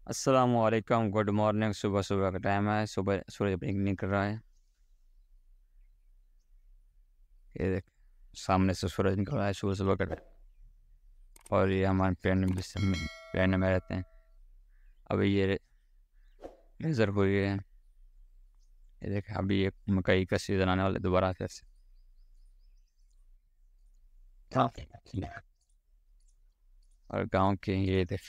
अस्सलामु अलैकुम, good morning. सुबह सुबह का टाइम है, सुबह सूरज निकल रहा है। ये देख, सामने से सूरज निकल रहा है सुबह सुबह का टाइम। और ये हमारे प्लेन में रहते हैं। अभी ये लेज़र हुई है। ये देख, अभी ये मकई का सीज़न आने वाला दोबारा फिर से। और गांव के ये देख,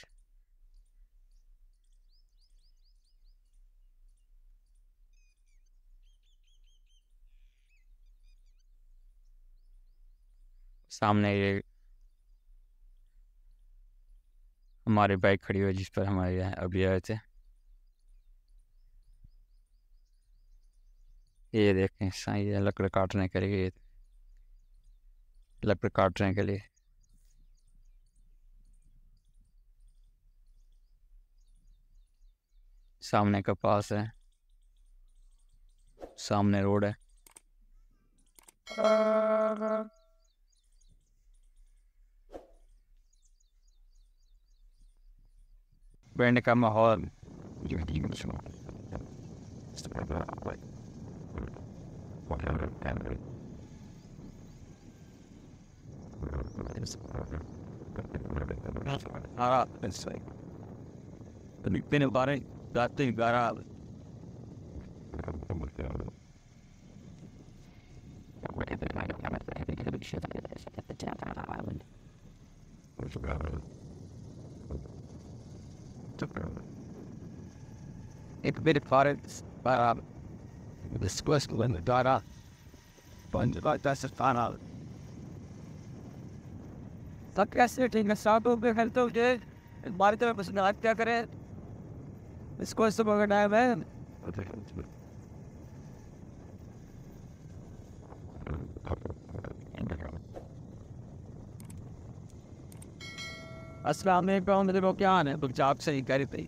सामने ये हमारी बाइक खड़ी हुई है जिस पर हमारे यहाँ अभी आए थे। ये देखें, ये लकड़ काटने के लिए, लकड़ काटने के लिए सामने का पास है, सामने रोड है। बैंड का माहौल been about it, that thing got out. It's been about it, but the squash when the got out, but like that's just found out. तब कैसे ठीक है, साथ में खेलते हो जे हमारी तरफ बस ना क्या करें, इसको सब अगर टाइम है। अस्सलाम वालेकुम, मेरे को क्या है पंजाब से ही कह रही थी।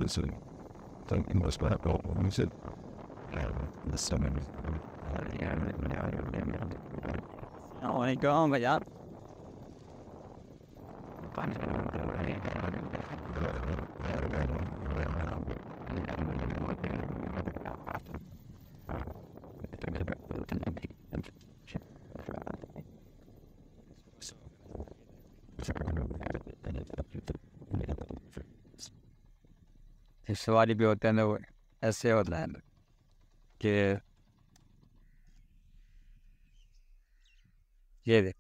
Listen, don't you must have got what you said. The stomach. Oh, I go on, यार। सवारी भी होते हैं तो ऐसे होता है कि ये देख,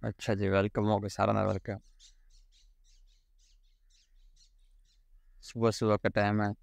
अच्छा जी, वेलकम हो गया, सारा ना वेलकम। सुबह सुबह का टाइम है।